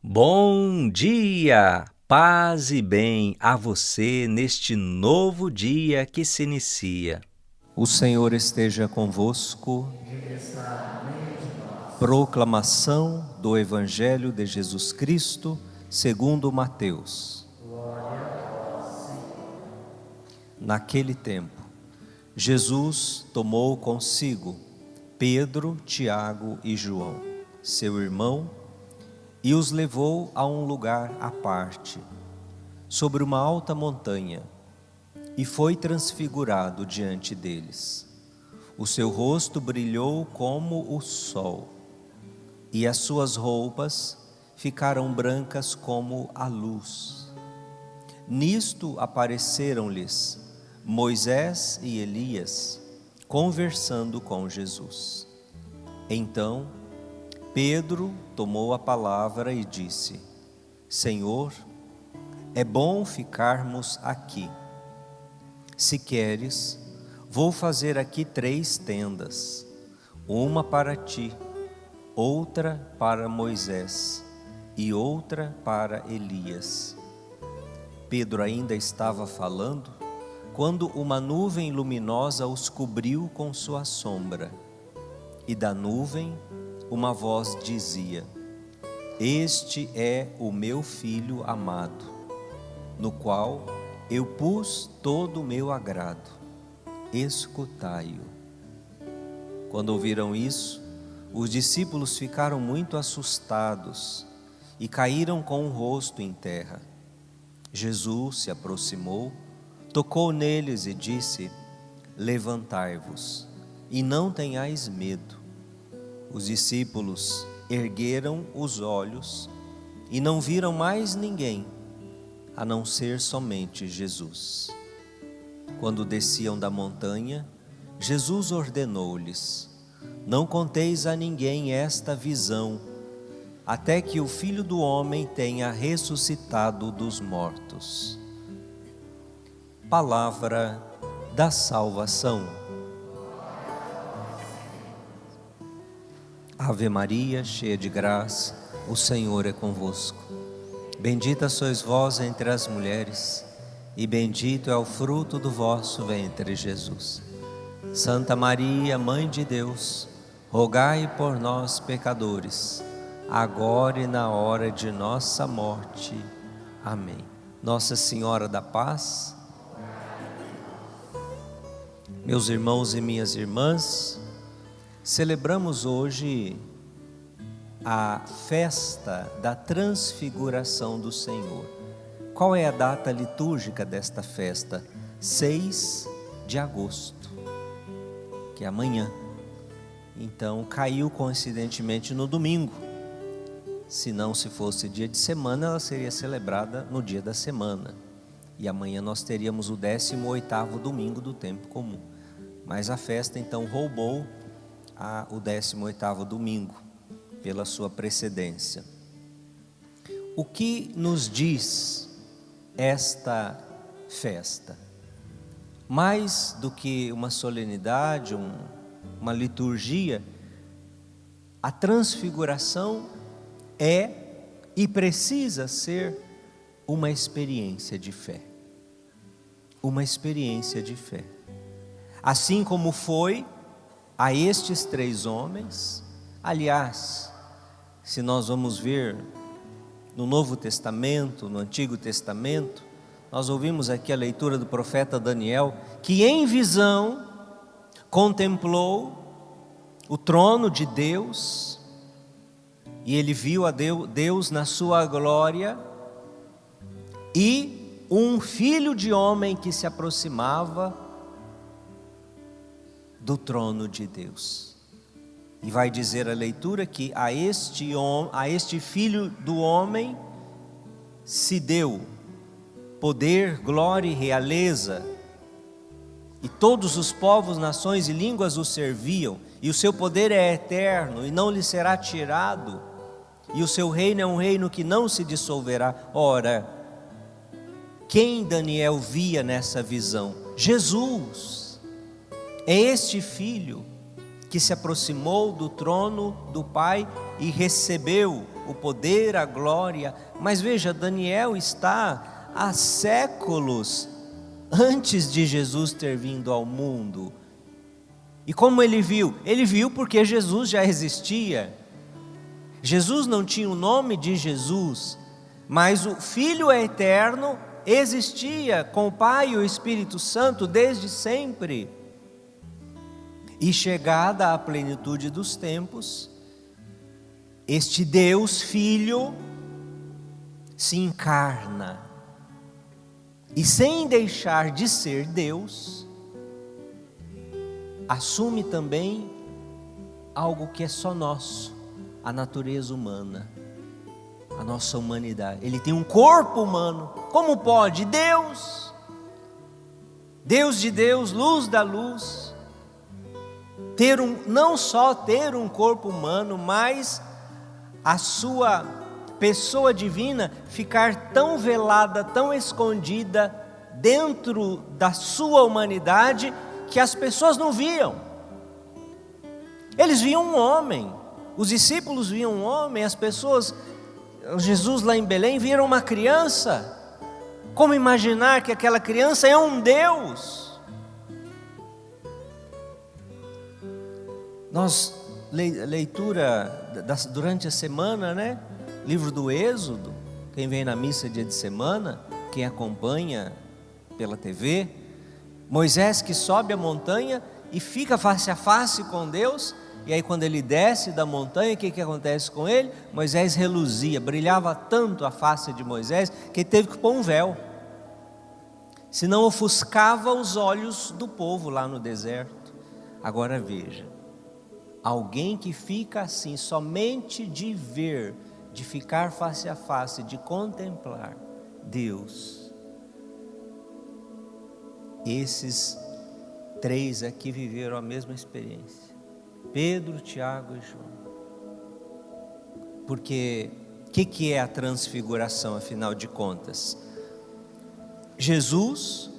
Bom dia, paz e bem a você neste novo dia que se inicia. O Senhor esteja convosco. Proclamação do Evangelho de Jesus Cristo, segundo Mateus. Naquele tempo, Jesus tomou consigo Pedro, Tiago e João, seu irmão, e os levou a um lugar à parte, sobre uma alta montanha, e foi transfigurado diante deles. O seu rosto brilhou como o sol, e as suas roupas ficaram brancas como a luz. Nisto apareceram-lhes Moisés e Elias, conversando com Jesus. Então Pedro tomou a palavra e disse: Senhor, é bom ficarmos aqui. Se queres, vou fazer aqui 3 tendas, uma para ti, outra para Moisés e outra para Elias. Pedro ainda estava falando, quando uma nuvem luminosa os cobriu com sua sombra, e da nuvem uma voz dizia: Este é o meu filho amado, no qual eu pus todo o meu agrado. Escutai-o. Quando ouviram isso, os discípulos ficaram muito assustados e caíram com o rosto em terra. Jesus se aproximou, tocou neles e disse: Levantai-vos e não tenhais medo. Os discípulos ergueram os olhos e não viram mais ninguém, a não ser somente Jesus. Quando desciam da montanha, Jesus ordenou-lhes: Não conteis a ninguém esta visão, até que o Filho do Homem tenha ressuscitado dos mortos. Palavra da salvação. Ave Maria, cheia de graça, o Senhor é convosco. Bendita sois vós entre as mulheres, e bendito é o fruto do vosso ventre, Jesus. Santa Maria, Mãe de Deus, rogai por nós, pecadores, agora e na hora de nossa morte. Amém. Nossa Senhora da Paz. Meus irmãos e minhas irmãs, celebramos hoje a festa da transfiguração do Senhor. Qual é a data litúrgica desta festa? 6 de agosto, que é amanhã. Então caiu coincidentemente no domingo. Se não, se fosse dia de semana, ela seria celebrada no dia da semana. E amanhã nós teríamos o 18º domingo do tempo comum. Mas a festa então roubou o 18º domingo, pela sua precedência. O que nos diz esta festa? Mais do que uma solenidade, uma liturgia, a transfiguração é e precisa ser uma experiência de fé. Uma experiência de fé. Assim como foi a estes 3 homens, aliás, se nós vamos ver no Novo Testamento, no Antigo Testamento, nós ouvimos aqui a leitura do profeta Daniel, que em visão contemplou o trono de Deus, e ele viu a Deus na sua glória, e um filho de homem que se aproximava do trono de Deus. E vai dizer a leitura que a este filho do homem se deu poder, glória e realeza, e todos os povos, nações e línguas o serviam, e o seu poder é eterno e não lhe será tirado, e o seu reino é um reino que não se dissolverá. Ora, quem Daniel via nessa visão? Jesus. É este filho que se aproximou do trono do Pai e recebeu o poder, a glória. Mas veja, Daniel está há séculos antes de Jesus ter vindo ao mundo. E como ele viu? Ele viu porque Jesus já existia. Jesus não tinha o nome de Jesus, mas o Filho eterno existia com o Pai e o Espírito Santo desde sempre. E chegada a plenitude dos tempos, este Deus Filho se encarna. E sem deixar de ser Deus, assume também algo que é só nosso, a natureza humana, a nossa humanidade. Ele tem um corpo humano. Como pode? Deus, Deus de Deus, luz da luz, não só ter um corpo humano, mas a sua pessoa divina ficar tão velada, tão escondida dentro da sua humanidade, que as pessoas não viam. Eles viam um homem, os discípulos viam um homem, as pessoas, Jesus lá em Belém, viram uma criança. Como imaginar que aquela criança é um Deus? Nós, leitura durante a semana, né? Livro do Êxodo, quem vem na missa dia de semana, quem acompanha pela TV, Moisés que sobe a montanha e fica face a face com Deus, e aí quando ele desce da montanha, o que acontece com ele? Moisés reluzia, brilhava tanto a face de Moisés, que ele teve que pôr um véu, senão ofuscava os olhos do povo lá no deserto. Agora veja, alguém que fica assim, somente de ver, de ficar face a face, de contemplar Deus. Esses três aqui viveram a mesma experiência: Pedro, Tiago e João. Porque o que é a transfiguração, afinal de contas? Jesus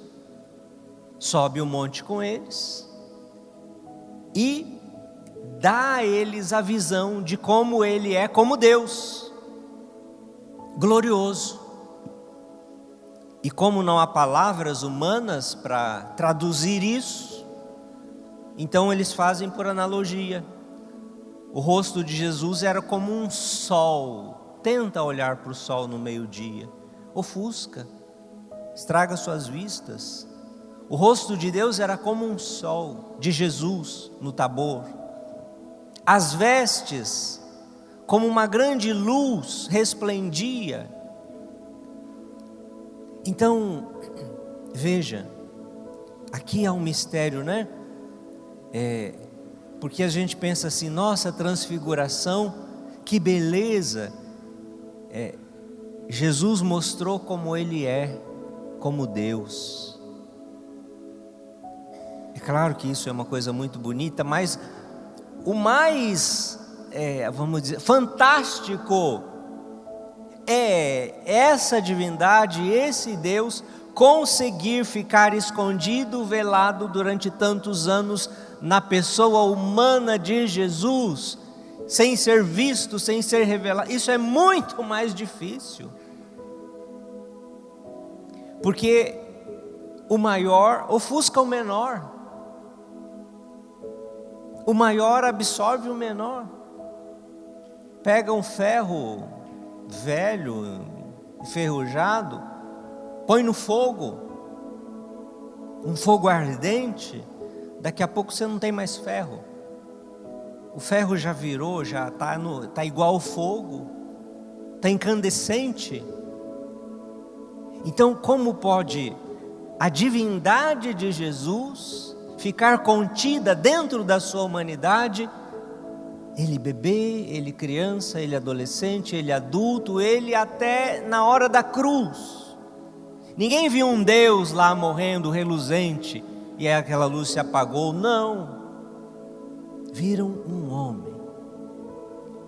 sobe o monte com eles e dá a eles a visão de como ele é como Deus, glorioso. E como não há palavras humanas para traduzir isso, então eles fazem por analogia. O rosto de Jesus era como um sol. Tenta olhar para o sol no meio-dia, ofusca, estraga suas vistas. O rosto de Deus era como um sol, de Jesus no Tabor. As vestes, como uma grande luz, resplendia. Então, veja, aqui há um mistério, né? Porque a gente pensa assim, nossa, transfiguração, que beleza. Jesus mostrou como ele é, como Deus. É claro que isso é uma coisa muito bonita, mas o mais, vamos dizer, fantástico é essa divindade, esse Deus, conseguir ficar escondido, velado durante tantos anos na pessoa humana de Jesus, sem ser visto, sem ser revelado. Isso é muito mais difícil, porque o maior ofusca o menor, o maior absorve o menor. Pega um ferro velho, enferrujado, põe no fogo, um fogo ardente, daqui a pouco você não tem mais ferro. O ferro já virou, já está igual ao fogo, está incandescente. Então, como pode a divindade de Jesus ficar contida dentro da sua humanidade? Ele bebê, ele criança, ele adolescente, ele adulto, ele até na hora da cruz. Ninguém viu um Deus lá morrendo, reluzente, e aquela luz se apagou. Não. Viram um homem.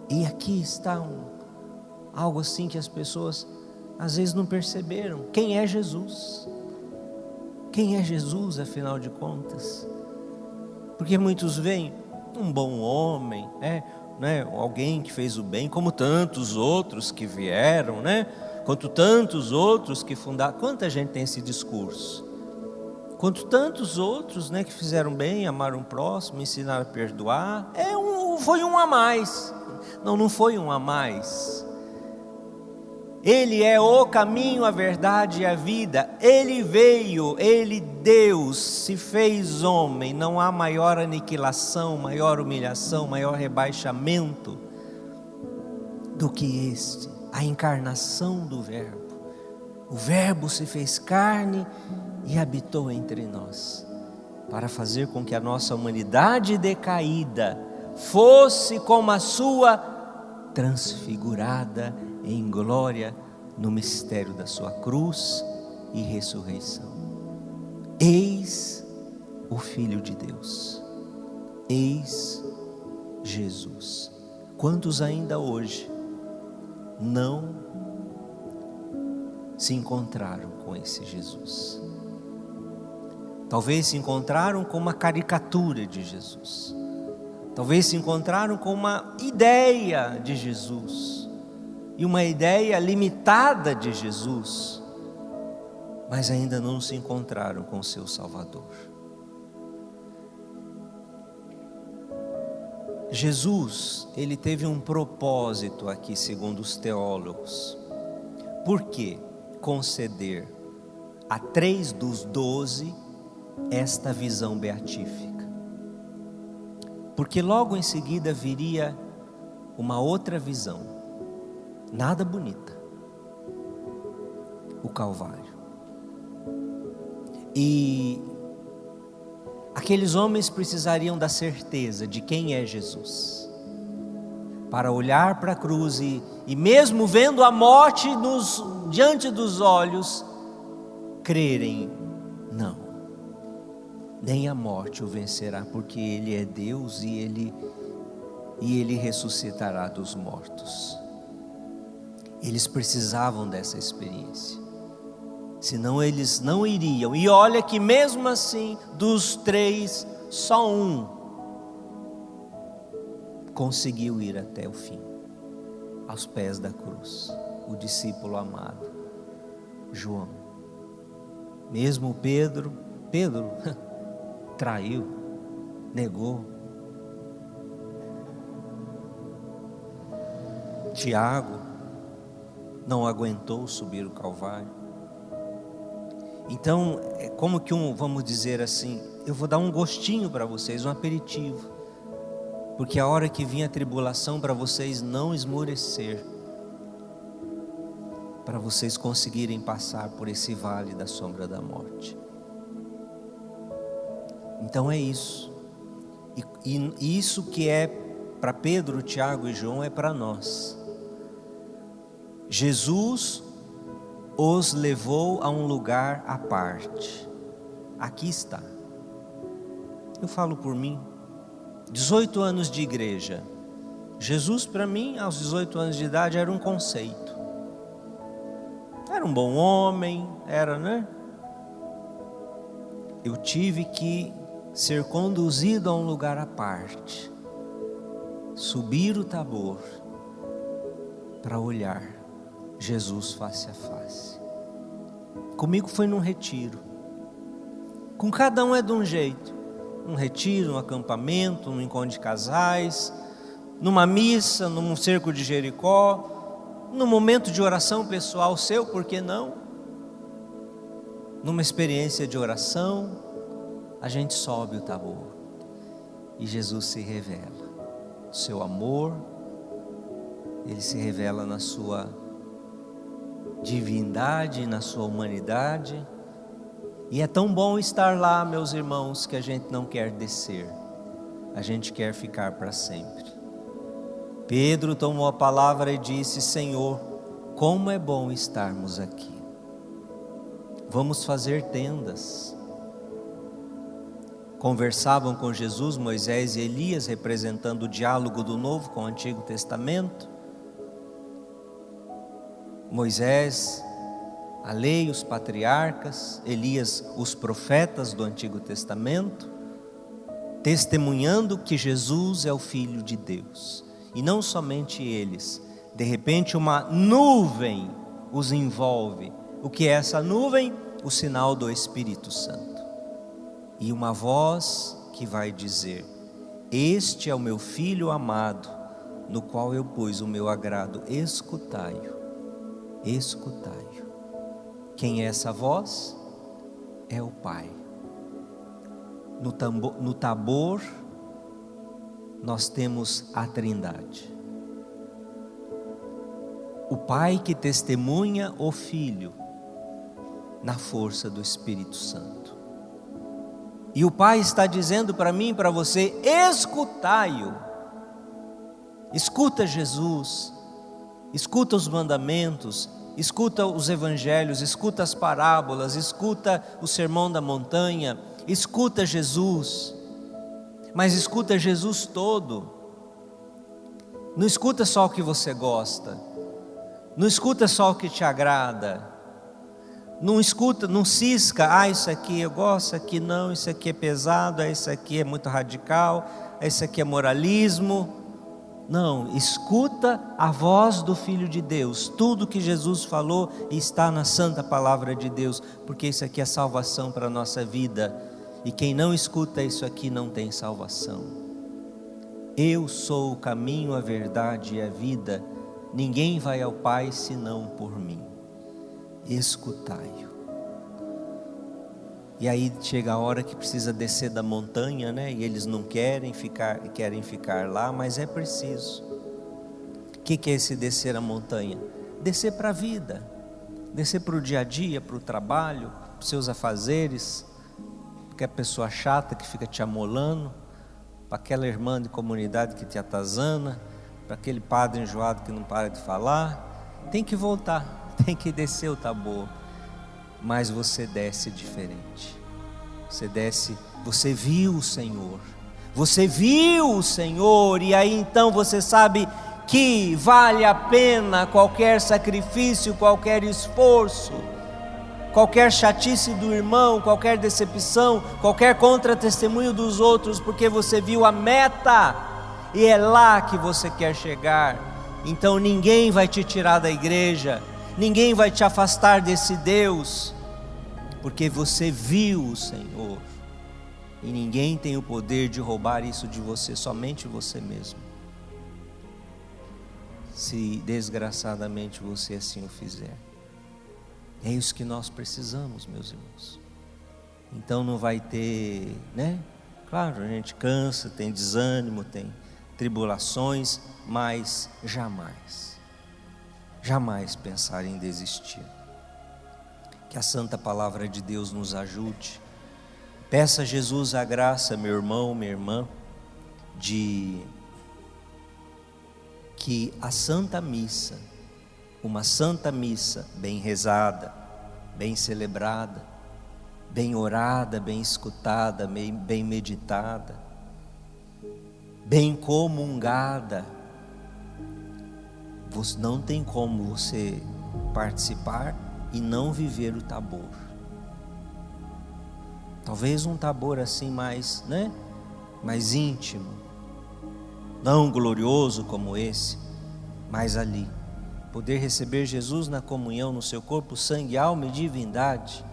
E aqui está algo assim que as pessoas às vezes não perceberam. Quem é Jesus? Quem é Jesus, afinal de contas? Porque muitos veem um bom homem, né, alguém que fez o bem, como tantos outros que vieram, né? Quanto tantos outros que fundaram. Quanta gente tem esse discurso? Quanto tantos outros, né, que fizeram bem, amaram o próximo, ensinaram a perdoar. Foi um a mais. Não foi um a mais. Ele é o caminho, a verdade e a vida. Ele veio, Ele, Deus, se fez homem. Não há maior aniquilação, maior humilhação, maior rebaixamento do que este. A encarnação do Verbo. O Verbo se fez carne e habitou entre nós, para fazer com que a nossa humanidade decaída fosse como a sua transfigurada em glória no mistério da sua cruz e ressurreição. Eis o Filho de Deus, eis Jesus. Quantos ainda hoje não se encontraram com esse Jesus? Talvez se encontraram com uma caricatura de Jesus, talvez se encontraram com uma ideia de Jesus, e uma ideia limitada de Jesus, mas ainda não se encontraram com o seu Salvador. Jesus, ele teve um propósito aqui, segundo os teólogos. Por que conceder a 3 dos 12 esta visão beatífica? Porque logo em seguida viria uma outra visão, nada bonita, o Calvário. E aqueles homens precisariam da certeza de quem é Jesus, para olhar para a cruz e mesmo vendo a morte diante dos olhos, crerem: não, nem a morte o vencerá, porque Ele é Deus e Ele ressuscitará dos mortos. Eles precisavam dessa experiência, senão eles não iriam. E olha que mesmo assim, dos 3, só um conseguiu ir até o fim, aos pés da cruz, o discípulo amado, João. Mesmo Pedro traiu, negou. Tiago não aguentou subir o Calvário. Então, é como que vamos dizer assim, eu vou dar um gostinho para vocês, um aperitivo, porque a hora que vir a tribulação, para vocês não esmorecer, para vocês conseguirem passar por esse vale da sombra da morte. Então é isso, e isso que é para Pedro, Tiago e João é para nós. Jesus os levou a um lugar à parte. Aqui está. Eu falo por mim, 18 anos de igreja. Jesus para mim, aos 18 anos de idade, era um conceito. Era um bom homem, né? Eu tive que ser conduzido a um lugar à parte, subir o Tabor, para olhar Jesus face a face. Comigo foi num retiro. Com cada um é de um jeito. Um retiro, um acampamento, um encontro de casais, numa missa, num cerco de Jericó, num momento de oração pessoal seu, por que não? Numa experiência de oração, a gente sobe o Tabor e Jesus se revela. O seu amor, Ele se revela na sua divindade, na sua humanidade. E é tão bom estar lá, meus irmãos, que a gente não quer descer, a gente quer ficar para sempre. Pedro tomou a palavra e disse: Senhor, como é bom estarmos aqui. Vamos fazer tendas. Conversavam com Jesus Moisés e Elias, representando o diálogo do Novo com o Antigo Testamento. Moisés, a lei, os patriarcas, Elias, os profetas do Antigo Testamento, testemunhando que Jesus é o Filho de Deus. E não somente eles, de repente uma nuvem os envolve. O que é essa nuvem? O sinal do Espírito Santo. E uma voz que vai dizer: este é o meu filho amado, no qual eu pus o meu agrado, escutai-o, escutai-o. Quem é essa voz? É o Pai. No Tabor, nós temos a Trindade. O Pai que testemunha o Filho na força do Espírito Santo. E o Pai está dizendo para mim e para você: escutai-o. Escuta Jesus, escuta os mandamentos, escuta os evangelhos, escuta as parábolas, escuta o sermão da montanha, escuta Jesus. Mas escuta Jesus todo. Não escuta só o que você gosta. Não escuta só o que te agrada. Não escuta, não cisca: isso aqui eu gosto, isso aqui não, isso aqui é pesado, isso aqui é muito radical, isso aqui é moralismo. Não, escuta a voz do Filho de Deus. Tudo que Jesus falou está na santa palavra de Deus, porque isso aqui é salvação para a nossa vida. E quem não escuta isso aqui não tem salvação. Eu sou o caminho, a verdade e a vida. Ninguém vai ao Pai senão por mim. Escutai-o. E aí chega a hora que precisa descer da montanha, né? E eles não querem ficar lá, mas é preciso. O que é esse descer a montanha? Descer para a vida, descer para o dia a dia, para o trabalho, para os seus afazeres, para a pessoa chata que fica te amolando, para aquela irmã de comunidade que te atazana, para aquele padre enjoado que não para de falar. Tem que voltar, tem que descer o Tabor. Mas você desce diferente. Você desce, você viu o Senhor. Você viu o Senhor, e aí então você sabe que vale a pena qualquer sacrifício, qualquer esforço, qualquer chatice do irmão, qualquer decepção, qualquer contra-testemunho dos outros, porque você viu a meta, e é lá que você quer chegar. Então ninguém vai te tirar da igreja, ninguém vai te afastar desse Deus, porque você viu o Senhor, e ninguém tem o poder de roubar isso de você, somente você mesmo, se desgraçadamente você assim o fizer. É isso que nós precisamos, meus irmãos. Então não vai ter, né? Claro, a gente cansa, tem desânimo, tem tribulações, mas jamais pensar em desistir. Que a santa palavra de Deus nos ajude. Peça a Jesus a graça, meu irmão, minha irmã, de que a Santa Missa, uma Santa Missa bem rezada, bem celebrada, bem orada, bem escutada, bem meditada, bem comungada, não tem como você participar e não viver o Tabor. Talvez um Tabor assim mais, né? Mais íntimo, não glorioso como esse, mas ali poder receber Jesus na comunhão, no seu corpo, sangue, alma e divindade,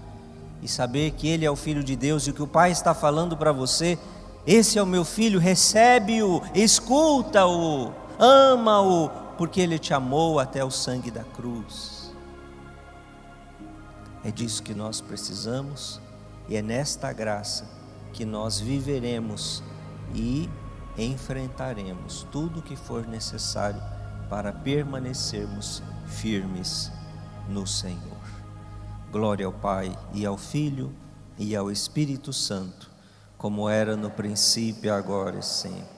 e saber que Ele é o Filho de Deus, e o que o Pai está falando para você: esse é o meu filho, recebe-o, escuta-o, ama-o, porque Ele te amou até o sangue da cruz. É disso que nós precisamos, e é nesta graça que nós viveremos e enfrentaremos tudo o que for necessário para permanecermos firmes no Senhor. Glória ao Pai, e ao Filho, e ao Espírito Santo, como era no princípio, agora e sempre.